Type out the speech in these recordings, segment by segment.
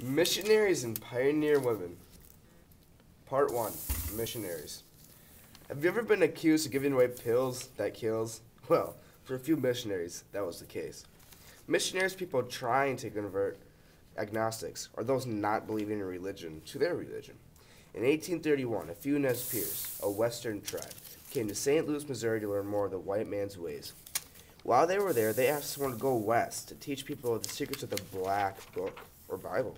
Missionaries and Pioneer Women. Part 1. Missionaries. Have you ever been accused of giving away pills that kills? Well, for a few missionaries, that was the case. Missionaries, people trying to convert agnostics, or those not believing in religion, to their religion. In 1831, a few Nez Perce, a western tribe, came to St. Louis, Missouri to learn more of the white man's ways. While they were there, they asked someone to go west to teach people the secrets of the Black Book, or Bible.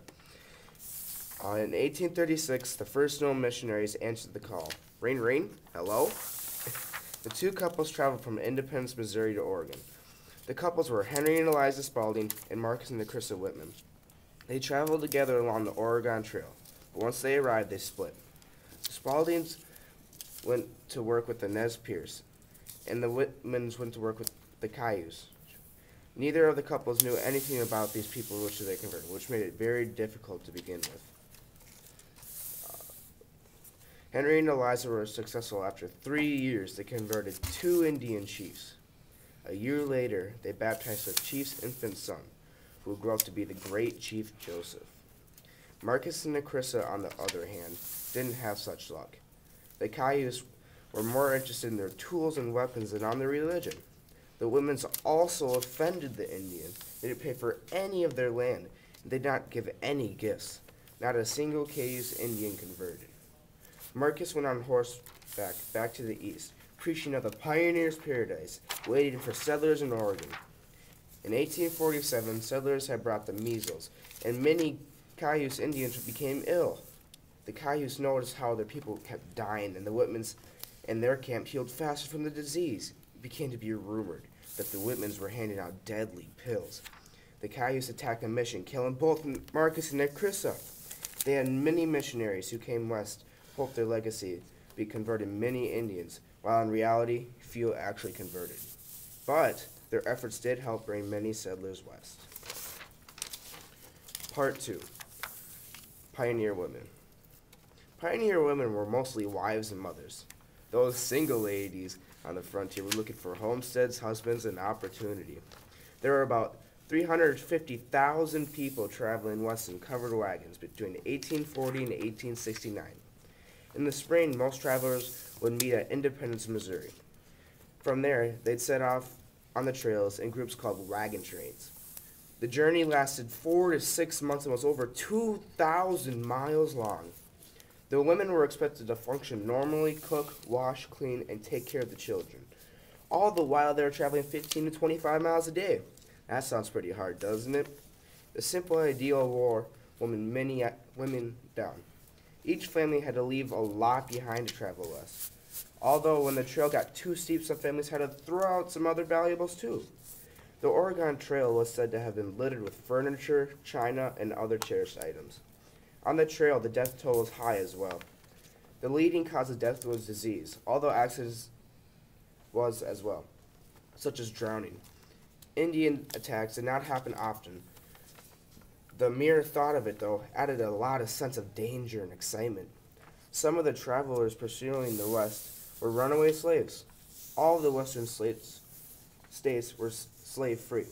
In 1836, the first known missionaries answered the call. Rain, rain, hello? The two couples traveled from Independence, Missouri to Oregon. The couples were Henry and Eliza Spalding and Marcus and Christa Whitman. They traveled together along the Oregon Trail, but once they arrived, they split. The Spaldings went to work with the Nez Perce, and the Whitmans went to work with the Cayuse. Neither of the couples knew anything about these people which they converted, which made it very difficult to begin with. Henry and Eliza were successful. After 3 years, they converted 2 Indian chiefs. A year later, they baptized the chief's infant son, who grew up to be the great Chief Joseph. Marcus and Christa, on the other hand, didn't have such luck. The Cayuse were more interested in their tools and weapons than on their religion. The Whitmans also offended the Indians. They didn't pay for any of their land, and they did not give any gifts. Not a single Cayuse Indian converted. Marcus went on horseback back to the east, preaching of the pioneer's paradise, waiting for settlers in Oregon. In 1847, settlers had brought the measles, and many Cayuse Indians became ill. The Cayuse noticed how their people kept dying, and the Whitmans in their camp healed faster from the disease. It began to be rumored that the Whitmans were handing out deadly pills. The Cayuse attacked the mission, killing both Marcus and Christa. They had many missionaries who came west, hoped their legacy be converting many Indians, while in reality, few actually converted. But their efforts did help bring many settlers west. Part 2. Pioneer Women. Pioneer women were mostly wives and mothers. Those single ladies on the frontier were looking for homesteads, husbands, and opportunity. There were about 350,000 people traveling west in covered wagons between 1840 and 1869. In the spring, most travelers would meet at Independence, Missouri. From there, they'd set off on the trails in groups called wagon trains. The journey lasted 4 to 6 months and was over 2,000 miles long. The women were expected to function normally, cook, wash, clean, and take care of the children. All the while they were traveling 15 to 25 miles a day. That sounds pretty hard, doesn't it? The simple ideal wore many women down. Each family had to leave a lot behind to travel west. Although when the trail got too steep, some families had to throw out some other valuables too. The Oregon Trail was said to have been littered with furniture, china, and other cherished items. On the trail, the death toll was high as well. The leading cause of death was disease, although accidents was as well, such as drowning. Indian attacks did not happen often. The mere thought of it, though, added a lot of sense of danger and excitement. Some of the travelers pursuing the West were runaway slaves. All of the western states were slave-free.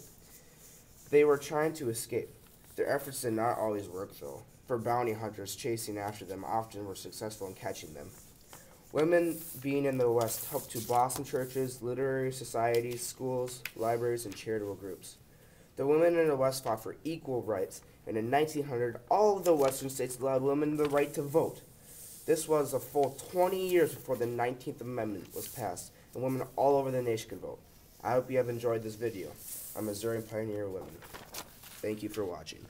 They were trying to escape. Their efforts did not always work, though, for bounty hunters chasing after them often were successful in catching them. Women being in the West helped to blossom churches, literary societies, schools, libraries, and charitable groups. The women in the West fought for equal rights, and in 1900, all of the western states allowed women the right to vote. This was a full 20 years before the 19th Amendment was passed, and women all over the nation could vote. I hope you have enjoyed this video on Missouri Pioneer Women. Thank you for watching.